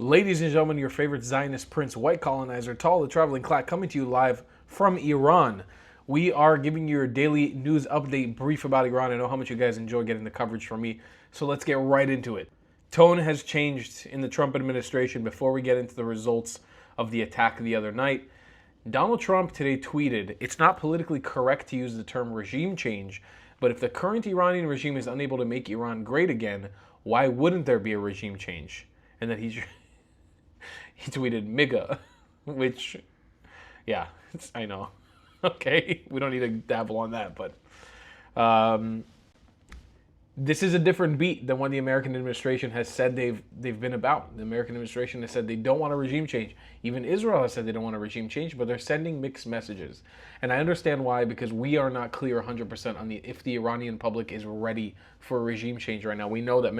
Ladies and gentlemen, your favorite Zionist prince, white colonizer, tall, the traveling clack, coming to you live from Iran. We are giving you your daily news update brief about Iran. I know how much you guys enjoy getting the coverage from me, so let's get right into it. Tone has changed in the Trump administration. Before we get into the results of the attack the other night, Donald Trump today tweeted, "It's not politically correct to use the term regime change, but if the current Iranian regime is unable to make Iran great again, why wouldn't there be a regime change?" And then he tweeted MIGA, which, yeah, I know. Okay, we don't need to dabble on that, but this is a different beat than what the American administration has said they've been about. The American administration has said they don't want a regime change. Even Israel has said they don't want a regime change, but they're sending mixed messages. And I understand why, because we are not clear 100% on if the Iranian public is ready for a regime change right now. We know that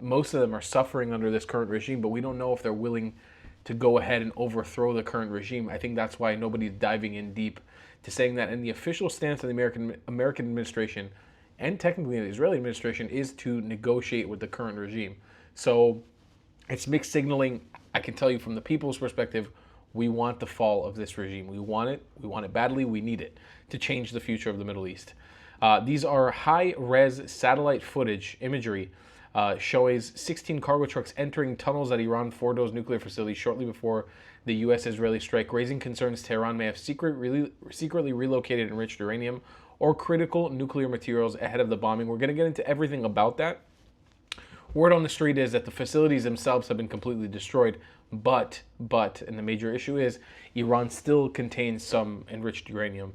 most of them are suffering under this current regime, but we don't know if they're willing to go ahead and overthrow the current regime. I think that's why nobody's diving in deep to saying that. And the official stance of the American administration, and technically the Israeli administration, is to negotiate with the current regime. So it's mixed signaling. I can tell you from the people's perspective, we want the fall of this regime. We want it badly, we need it to change the future of the Middle East. These are high-res satellite footage imagery shows 16 cargo trucks entering tunnels at Iran Fordo's nuclear facility shortly before the U.S.-Israeli strike, raising concerns Tehran may have secretly relocated enriched uranium or critical nuclear materials ahead of the bombing. We're going to get into everything about that. Word on the street is that the facilities themselves have been completely destroyed, but, and the major issue is, Iran still contains some enriched uranium,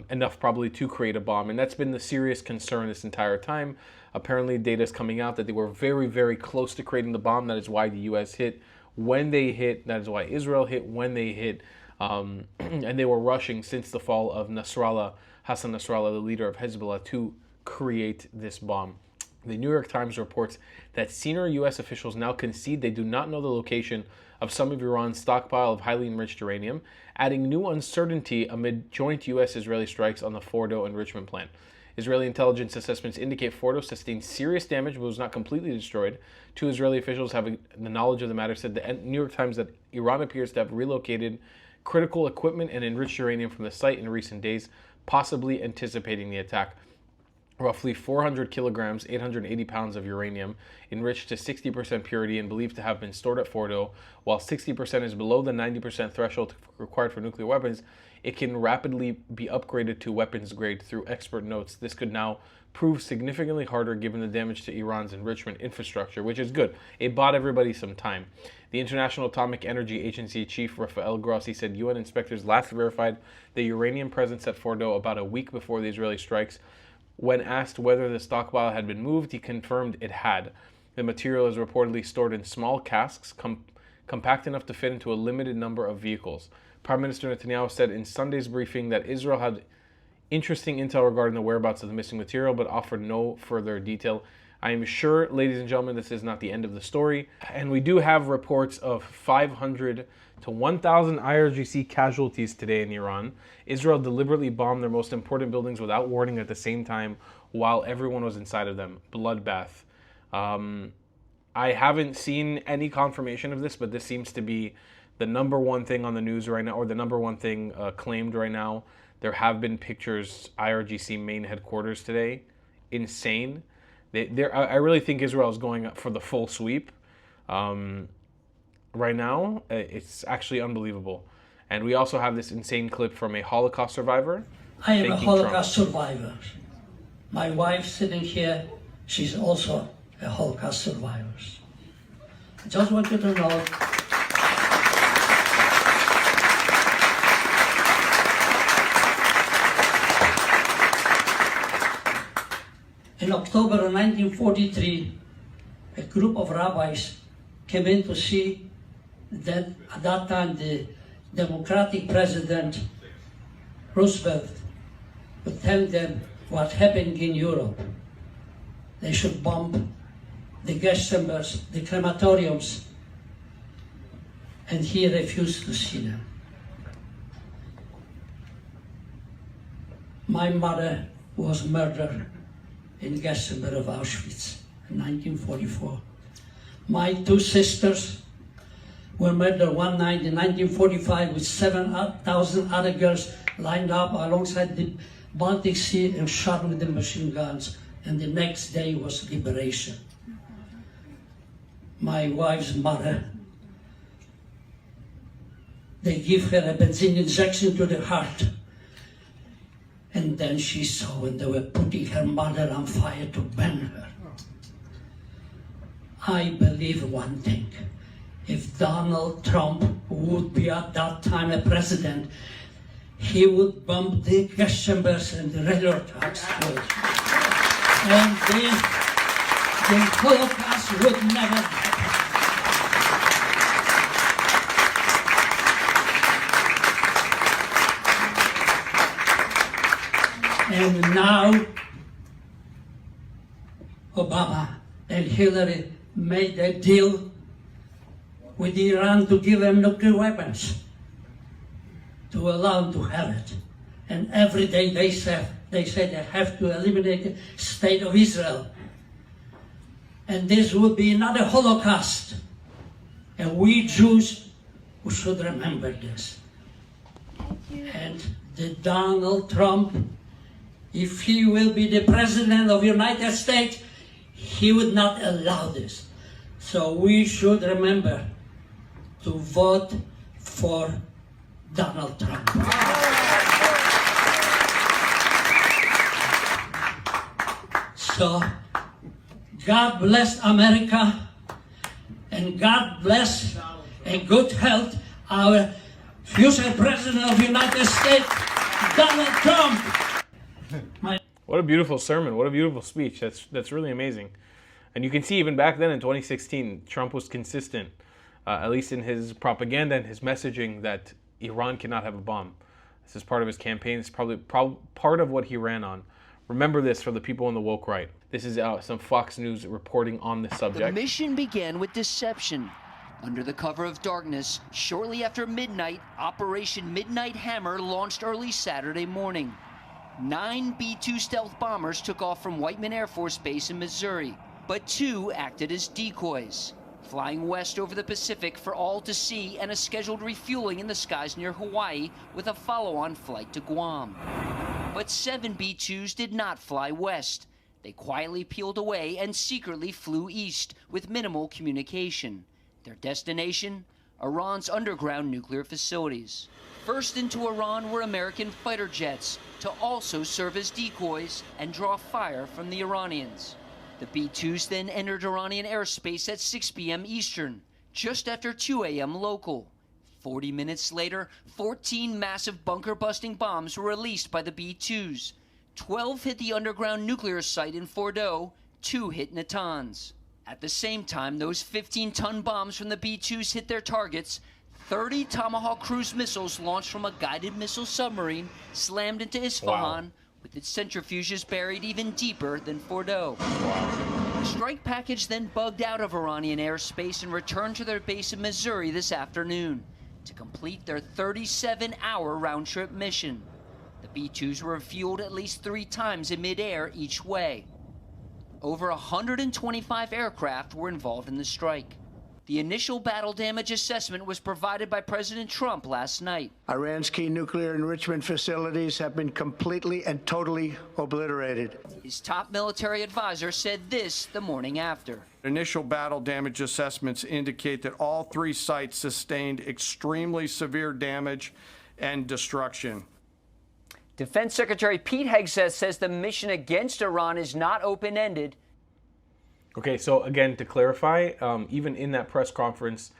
enough probably to create a bomb, and that's been the serious concern this entire time. Apparently, data is coming out that they were very, very close to creating the bomb. That is why the U.S. hit when they hit. That is why Israel hit when they hit. And they were rushing since the fall of Hassan Nasrallah, the leader of Hezbollah, to create this bomb. The New York Times reports that senior U.S. officials now concede they do not know the location of some of Iran's stockpile of highly enriched uranium, adding new uncertainty amid joint U.S.-Israeli strikes on the Fordo enrichment plant. Israeli intelligence assessments indicate Fordo sustained serious damage but was not completely destroyed. Two Israeli officials having the knowledge of the matter said the New York Times that Iran appears to have relocated critical equipment and enriched uranium from the site in recent days, possibly anticipating the attack. Roughly 400 kilograms, 880 pounds of uranium, enriched to 60% purity and believed to have been stored at Fordo. While 60% is below the 90% threshold required for nuclear weapons, it can rapidly be upgraded to weapons grade through expert notes. This could now prove significantly harder given the damage to Iran's enrichment infrastructure, which is good. It bought everybody some time. The International Atomic Energy Agency chief Rafael Grossi said UN inspectors last verified the uranium presence at Fordo about a week before the Israeli strikes. When asked whether the stockpile had been moved, he confirmed it had. The material is reportedly stored in small casks, compact enough to fit into a limited number of vehicles. Prime Minister Netanyahu said in Sunday's briefing that Israel had interesting intel regarding the whereabouts of the missing material, but offered no further detail. I am sure, ladies and gentlemen, this is not the end of the story. And we do have reports of 500 to 1,000 IRGC casualties today in Iran. Israel deliberately bombed their most important buildings without warning at the same time while everyone was inside of them. Bloodbath. I haven't seen any confirmation of this, but this seems to be the number one thing on the news right now, or the number one thing claimed right now. There have been pictures, IRGC main headquarters today. Insane. I really think Israel is going for the full sweep. Right now, it's actually unbelievable. And we also have this insane clip from a Holocaust survivor. I am a Holocaust survivor. My wife sitting here, she's also a Holocaust survivor. I just want you to know. In October of 1943, a group of rabbis came in to see that at that time the Democratic President Roosevelt would tell them what happened in Europe. They should bomb the gas chambers, the crematoriums, and he refused to see them. My mother was murdered in the gas chamber of Auschwitz in 1944. My two sisters were murdered one night in 1945 with 7,000 other girls lined up alongside the Baltic Sea and shot with the machine guns. And the next day was liberation. My wife's mother, they give her a benzene injection to the heart. And then she saw when they were putting her mother on fire to burn her. I believe one thing. If Donald Trump would be at that time a president, he would bomb the gas chambers and the railroad tracks. And the Holocaust would never happen. And now, Obama and Hillary made a deal with Iran to give them nuclear weapons, to allow them to have it. And every day they say they have to eliminate the state of Israel. And this would be another Holocaust. And we Jews, we should remember this. And the Donald Trump, if he will be the president of the United States, he would not allow this. So we should remember to vote for Donald Trump. So God bless America, and God bless and good health our future president of the United States, Donald Trump. What a beautiful sermon. What a beautiful speech. That's really amazing. And you can see even back then in 2016, Trump was consistent, at least in his propaganda and his messaging, that Iran cannot have a bomb. This is part of his campaign. It's probably part of what he ran on. Remember this for the people on the woke right. This is some Fox News reporting on this subject. The mission began with deception. Under the cover of darkness, shortly after midnight, Operation Midnight Hammer launched early Saturday morning. 9 B-2 stealth bombers took off from Whiteman Air Force Base in Missouri, but 2 acted as decoys, flying west over the Pacific for all to see and a scheduled refueling in the skies near Hawaii with a follow-on flight to Guam. But 7 B-2s did not fly west. They quietly peeled away and secretly flew east with minimal communication. Their destination? Iran's underground nuclear facilities. First into Iran were American fighter jets to also serve as decoys and draw fire from the Iranians. The B-2s then entered Iranian airspace at 6 p.m. Eastern, just after 2 a.m. local. 40 minutes later, 14 massive bunker-busting bombs were released by the B-2s. 12 hit the underground nuclear site in Fordow, 2 hit Natanz. At the same time, those 15-ton bombs from the B-2s hit their targets. 30 Tomahawk cruise missiles launched from a guided missile submarine slammed into Isfahan, with its centrifuges buried even deeper than Fordow. The strike package then bugged out of Iranian airspace and returned to their base in Missouri this afternoon to complete their 37-hour round-trip mission. The B-2s were refueled at least 3 times in midair each way. Over 125 aircraft were involved in the strike. The initial battle damage assessment was provided by President Trump last night. Iran's key nuclear enrichment facilities have been completely and totally obliterated. His top military advisor said this the morning after. Initial battle damage assessments indicate that all 3 sites sustained extremely severe damage and destruction. Defense Secretary Pete Hegseth says the mission against Iran is not open-ended. Okay, so again, to clarify, even in that press conference,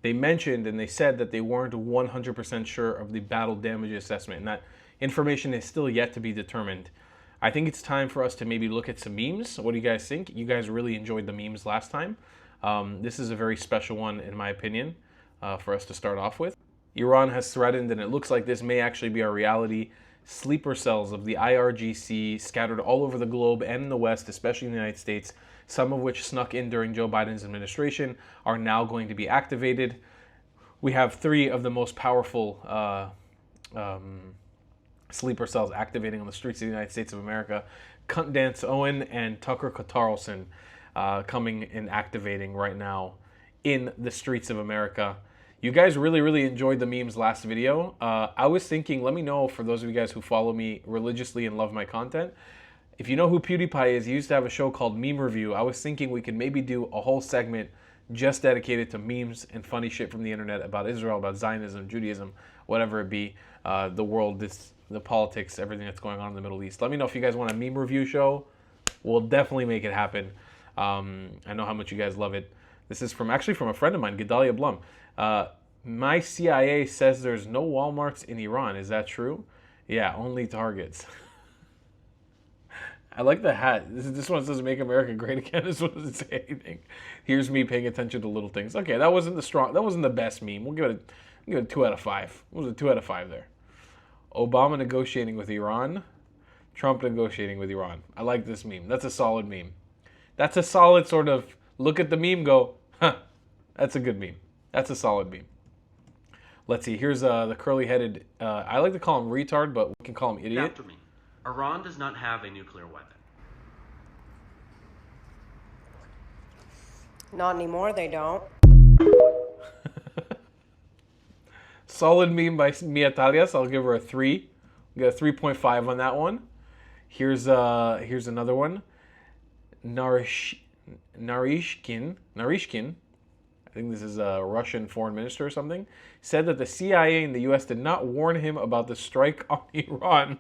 they mentioned and they said that they weren't 100% sure of the battle damage assessment, and that information is still yet to be determined. I think it's time for us to maybe look at some memes. What do you guys think? You guys really enjoyed the memes last time. This is a very special one, in my opinion, for us to start off with. Iran has threatened, and it looks like this may actually be our reality, sleeper cells of the IRGC scattered all over the globe and in the West, especially in the United States, some of which snuck in during Joe Biden's administration, are now going to be activated. We have 3 of the most powerful sleeper cells activating on the streets of the United States of America. Cunt Dance Owen and Tucker Carlson coming and activating right now in the streets of America. You guys really enjoyed the memes last video. I was thinking, let me know, for those of you guys who follow me religiously and love my content, if you know who PewDiePie is, he used to have a show called Meme Review. I was thinking we could maybe do a whole segment just dedicated to memes and funny shit from the internet about Israel, about Zionism, Judaism, whatever it be, the world, the politics, everything that's going on in the Middle East. Let me know if you guys want a meme review show. We'll definitely make it happen. I know how much you guys love it. This is actually from a friend of mine, Gedalia Blum. My CIA says there's no Walmarts in Iran. Is that true? Yeah, only Targets. I like the hat. This one says "Make America Great Again." This one doesn't say anything. Here's me paying attention to little things. Okay, that wasn't the best meme. We'll give it a 2 out of 5. What was a 2 out of 5 there? Obama negotiating with Iran. Trump negotiating with Iran. I like this meme. That's a solid meme. That's a solid sort of look at the meme, go, huh, that's a good meme. That's a solid meme. Let's see. Here's the curly-headed, I like to call him retard, but we can call him idiot. After me. Iran does not have a nuclear weapon. Not anymore, they don't. Solid meme by Mia Talias. I'll give her a 3. We got a 3.5 on that one. Here's another one. Narishkin. I think this is a Russian foreign minister or something. Said that the CIA and the U.S. did not warn him about the strike on Iran.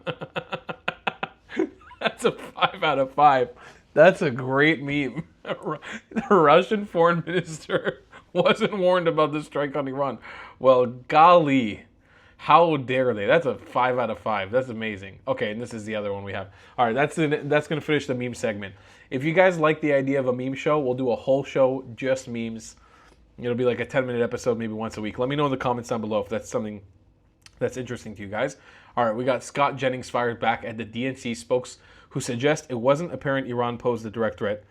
That's a 5 out of 5. That's a great meme. The Russian foreign minister wasn't warned about the strike on Iran. Well, golly, how dare they? That's a 5 out of 5. That's amazing. Okay, and this is the other one we have. All right, that's going to finish the meme segment. If you guys like the idea of a meme show, we'll do a whole show just memes. It'll be like a 10-minute episode, maybe once a week. Let me know in the comments down below if that's something that's interesting to you guys. All right, we got Scott Jennings fired back at the DNC spokes who suggest it wasn't apparent Iran posed a direct threat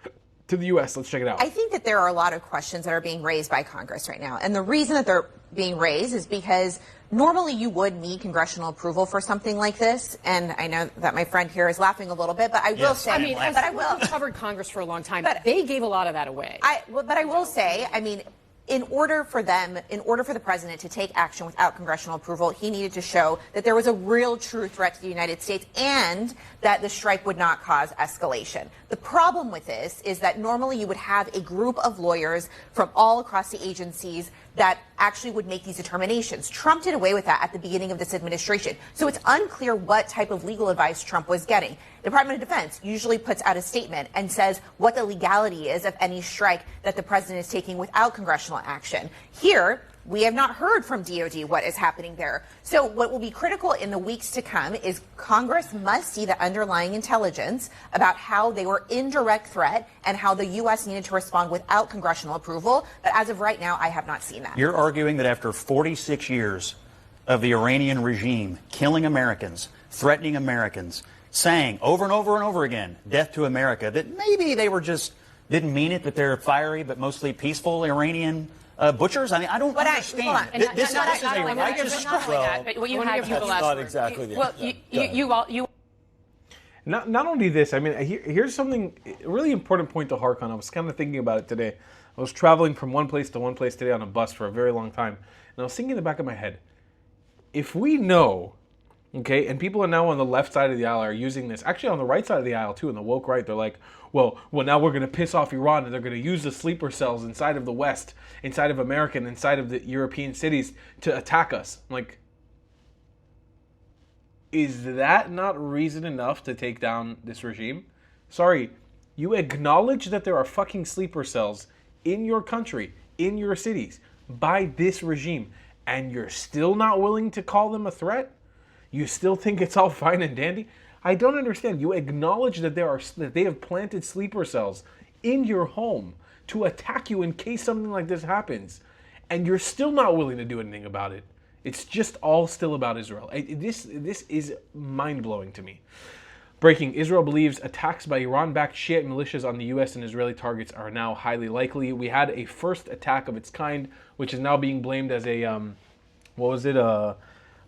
to the U.S. Let's check it out. I think that there are a lot of questions that are being raised by Congress right now. And the reason that they're being raised is because normally you would need congressional approval for something like this. And I know that my friend here is laughing a little bit, but I will say, I mean, as someone who covered Congress for a long time, but they gave a lot of that away. But I will say, I mean, in order for the president to take action without congressional approval, he needed to show that there was a real true threat to the United States and that the strike would not cause escalation. The problem with this is that normally you would have a group of lawyers from all across the agencies that actually would make these determinations. Trump did away with that at the beginning of this administration. So it's unclear what type of legal advice Trump was getting. The Department of Defense usually puts out a statement and says what the legality is of any strike that the president is taking without congressional action. Here, we have not heard from DOD what is happening there. So what will be critical in the weeks to come is Congress must see the underlying intelligence about how they were in direct threat and how the U.S. needed to respond without congressional approval. But as of right now, I have not seen that. You're arguing that after 46 years of the Iranian regime killing Americans, threatening Americans, saying over and over and over again, death to America, that maybe they were just didn't mean it, that they're fiery but mostly peaceful Iranian butchers? I mean, I don't understand. This is a righteous strike. But what you have the last not exactly the well, Not only this, I mean, here's something, a really important point to hark on. I was kind of thinking about it today. I was traveling from one place to one place today on a bus for a very long time. And I was thinking in the back of my head, if we know, okay, and people are now on the left side of the aisle are using this, actually on the right side of the aisle too, in the woke right, they're like, well, now we're going to piss off Iran and they're going to use the sleeper cells inside of the West, inside of America, and inside of the European cities to attack us. I'm like, is that not reason enough to take down this regime? Sorry, you acknowledge that there are fucking sleeper cells in your country, in your cities, by this regime, and you're still not willing to call them a threat? You still think it's all fine and dandy? I don't understand. You acknowledge that they have planted sleeper cells in your home to attack you in case something like this happens, and you're still not willing to do anything about it. It's just all still about Israel. This is mind-blowing to me. Breaking: Israel believes attacks by Iran-backed Shiite militias on the U.S. and Israeli targets are now highly likely. We had a first attack of its kind, which is now being blamed as a,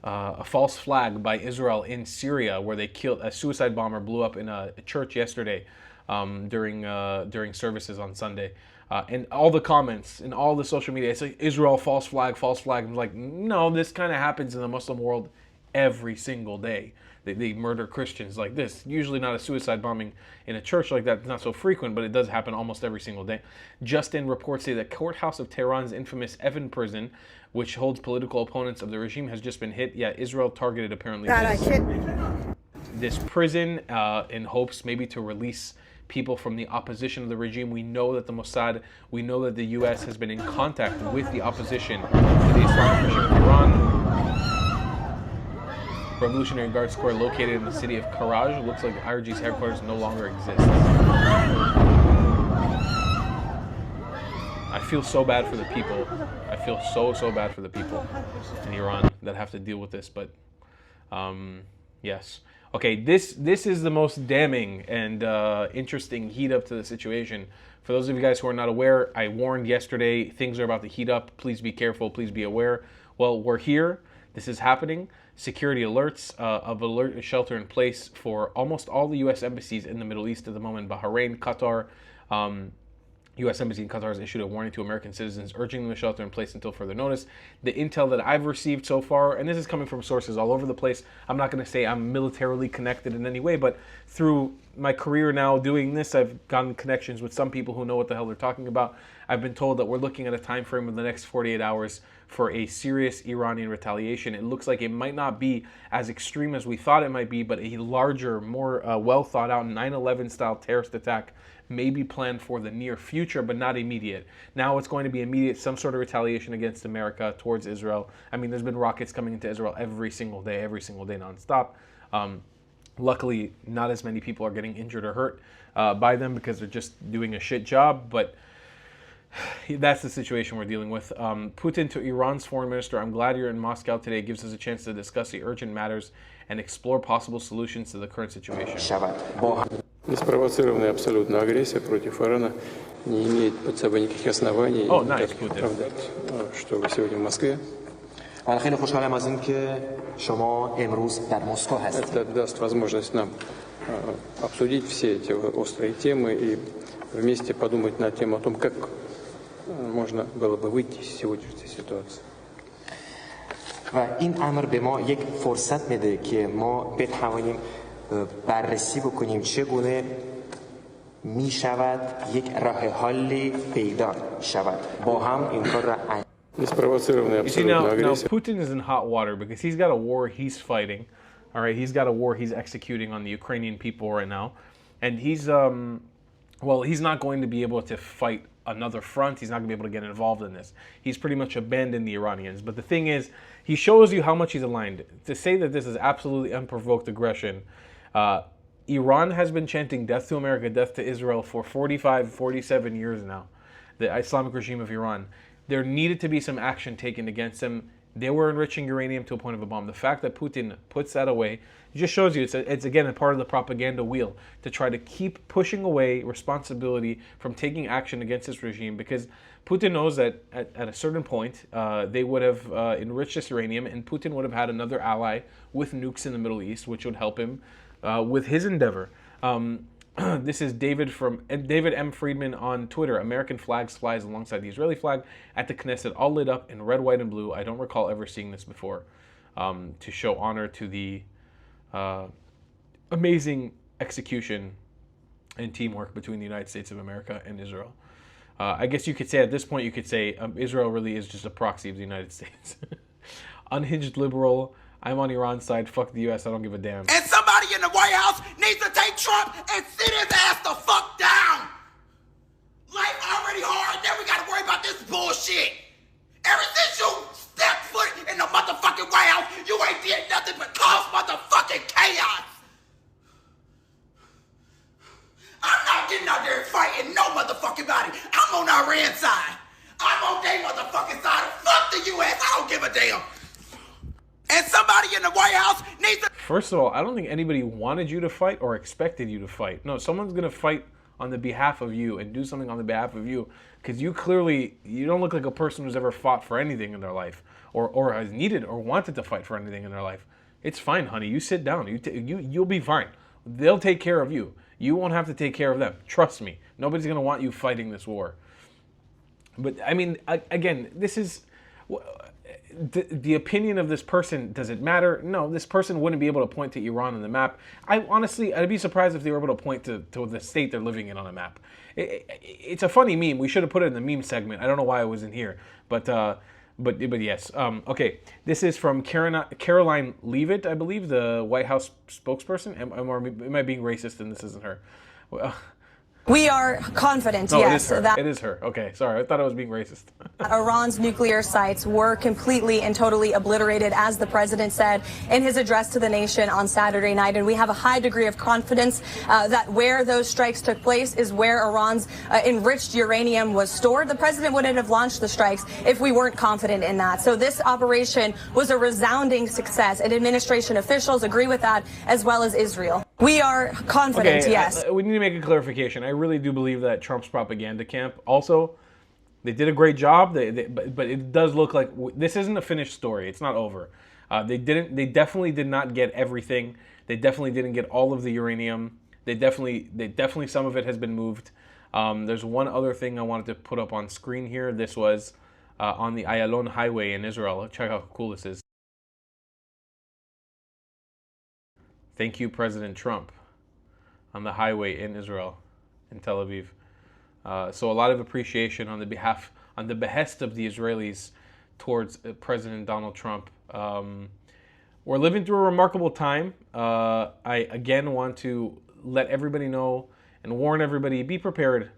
a false flag by Israel in Syria, where they killed a suicide bomber blew up in a church yesterday during services on Sunday. And all the comments and all the social media, it's like Israel, false flag, false flag. I'm like, no, this kind of happens in the Muslim world every single day. They murder Christians like this. Usually not a suicide bombing in a church like that. It's not so frequent, but it does happen almost every single day. Justin reports say the courthouse of Tehran's infamous Evin prison, which holds political opponents of the regime, has just been hit. Yeah, Israel targeted apparently this prison in hopes maybe to release people from the opposition of the regime. We know that the Mossad, we know that the U.S. has been in contact with the opposition to the Islamic regime of Iran. Revolutionary Guard Square, located in the city of Karaj, looks like IRG's headquarters no longer exists. I feel so bad for the people. I feel so bad for the people in Iran that have to deal with this, but yes. Okay, this is the most damning and interesting heat up to the situation. For those of you guys who are not aware, I warned yesterday, things are about to heat up. Please be careful, please be aware. Well, we're here. This is happening. Security alerts of alert shelter in place for almost all the U.S. embassies in the Middle East at the moment. Bahrain, Qatar, U.S. Embassy in Qatar has issued a warning to American citizens, urging them to shelter in place until further notice. The intel that I've received so far, and this is coming from sources all over the place, I'm not going to say I'm militarily connected in any way, but through my career now doing this, I've gotten connections with some people who know what the hell they're talking about. I've been told that we're looking at a time frame of the next 48 hours for a serious Iranian retaliation. It looks like it might not be as extreme as we thought it might be, but a larger, more well thought out 9/11 style terrorist attack may be planned for the near future, but not immediate. Now it's going to be immediate, some sort of retaliation against America towards Israel. I mean, there's been rockets coming into Israel every single day nonstop. Luckily, not as many people are getting injured or hurt by them because they're just doing a shit job, but that's the situation we're dealing with. Putin to Iran's foreign minister, I'm glad you're in Moscow today. It gives us a chance to discuss the urgent matters and explore possible solutions to the current situation. Неспровоцированная абсолютно агрессия против Ирана не имеет под собой никаких оснований оправдать, что вы сегодня в Москве. خیلی خوشحالم از اینکه شما امروز در مسکو هستید. Это даст возможность нам обсудить все эти острые темы и вместе подумать над тем о том, как можно было бы выйти из сегодняшней ситуации. و این امر به ما یک فرصت میده که ما بتوانیم بررسی بکنیم چگونه می شود یک راه حلی پیدا شود با هم این کار را You see, now Putin is in hot water because he's got a war he's fighting. All right, he's got a war he's executing on the Ukrainian people right now. And he's not going to be able to fight another front. He's not going to be able to get involved in this. He's pretty much abandoned the Iranians. But the thing is, he shows you how much he's aligned. To say that this is absolutely unprovoked aggression, Iran has been chanting death to America, death to Israel for 45, 47 years now. The Islamic regime of Iran. There needed to be some action taken against them. They were enriching uranium to a point of a bomb. The fact that Putin puts that away just shows you it's again a part of the propaganda wheel to try to keep pushing away responsibility from taking action against this regime, because Putin knows that at a certain point they would have enriched this uranium and Putin would have had another ally with nukes in the Middle East, which would help him with his endeavor. This is David M Friedman on Twitter. American flags flies alongside the Israeli flag at the Knesset, all lit up in red, white, and blue. I don't recall ever seeing this before. To show honor to the amazing execution and teamwork between the United States of America and Israel. I guess you could say at this point, you could say Israel really is just a proxy of the United States. Unhinged liberal. I'm on Iran's side. Fuck the U.S. I don't give a damn. And somebody in the White House needs to take Trump and sit his ass the fuck down. Life already hard. Then we gotta worry about this bullshit. Ever since you stepped foot in the motherfucking White House, you ain't did nothing but cause motherfucking chaos. I'm not getting out there and fighting no motherfucking body. I'm on Iran's side. I'm on their motherfucking side. Fuck the U.S. I don't give a damn. And somebody in the White House needs to... First of all, I don't think anybody wanted you to fight or expected you to fight. No, someone's going to fight on the behalf of you and do something on the behalf of you, because you don't look like a person who's ever fought for anything in their life or has needed or wanted to fight for anything in their life. It's fine, honey. You sit down. You'll be fine. They'll take care of you. You won't have to take care of them. Trust me. Nobody's going to want you fighting this war. But I mean, again, this is the opinion of this person. Does it matter? No, this person wouldn't be able to point to Iran on the map. I'd be surprised if they were able to point to the state they're living in on a map. It's a funny meme. We should have put it in the meme segment. I don't know why it wasn't here, but yes. Okay, this is from Caroline Leavitt, I believe, the White House spokesperson. Am I being racist and this isn't her? We are confident, no, yes, that it is her. Okay, sorry, I thought I was being racist. Iran's nuclear sites were completely and totally obliterated, as the president said in his address to the nation on Saturday night. And we have a high degree of confidence that where those strikes took place is where Iran's enriched uranium was stored. The president wouldn't have launched the strikes if we weren't confident in that. So this operation was a resounding success, and administration officials agree with that, as well as Israel. We are confident, yes. We need to make a clarification. I really do believe that Trump's propaganda camp also, they did a great job. But it does look like this isn't a finished story. It's not over. They definitely did not get everything. They definitely didn't get all of the uranium. They definitely some of it has been moved. There's one other thing I wanted to put up on screen here. This was on the Ayalon Highway in Israel. Check out how cool this is. Thank you, President Trump, on the highway in Israel, in Tel Aviv. So a lot of appreciation on the behest of the Israelis towards President Donald Trump. We're living through a remarkable time. I again want to let everybody know and warn everybody: be prepared,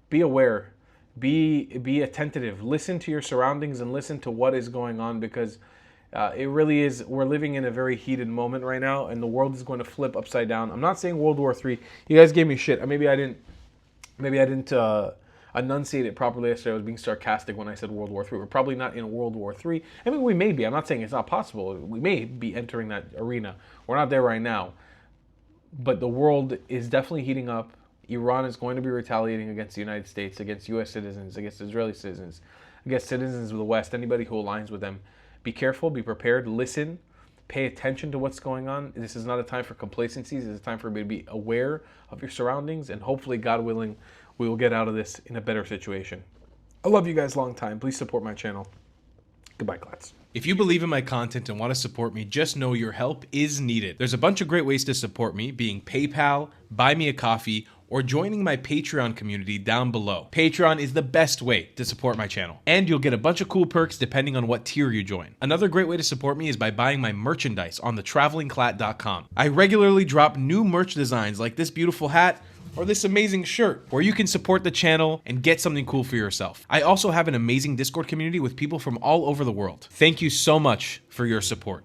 be aware, be attentive, listen to your surroundings and listen to what is going on, because it really is. We're living in a very heated moment right now, and the world is going to flip upside down. I'm not saying World War III. You guys gave me shit. Maybe I didn't enunciate it properly yesterday. I was being sarcastic when I said World War III. We're probably not in World War III. I mean, we may be. I'm not saying it's not possible. We may be entering that arena. We're not there right now. But the world is definitely heating up. Iran is going to be retaliating against the United States, against U.S. citizens, against Israeli citizens, against citizens of the West, anybody who aligns with them. Be careful, be prepared, listen, pay attention to what's going on. This is not a time for complacency. This is a time for you to be aware of your surroundings, and hopefully, God willing, we will get out of this in a better situation. I love you guys long time. Please support my channel. Goodbye, Klats. If you believe in my content and want to support me, just know your help is needed. There's a bunch of great ways to support me, being PayPal, Buy Me a Coffee, or joining my Patreon community down below. Patreon is the best way to support my channel, and you'll get a bunch of cool perks depending on what tier you join. Another great way to support me is by buying my merchandise on thetravelingclat.com. I regularly drop new merch designs like this beautiful hat or this amazing shirt, where you can support the channel and get something cool for yourself. I also have an amazing Discord community with people from all over the world. Thank you so much for your support.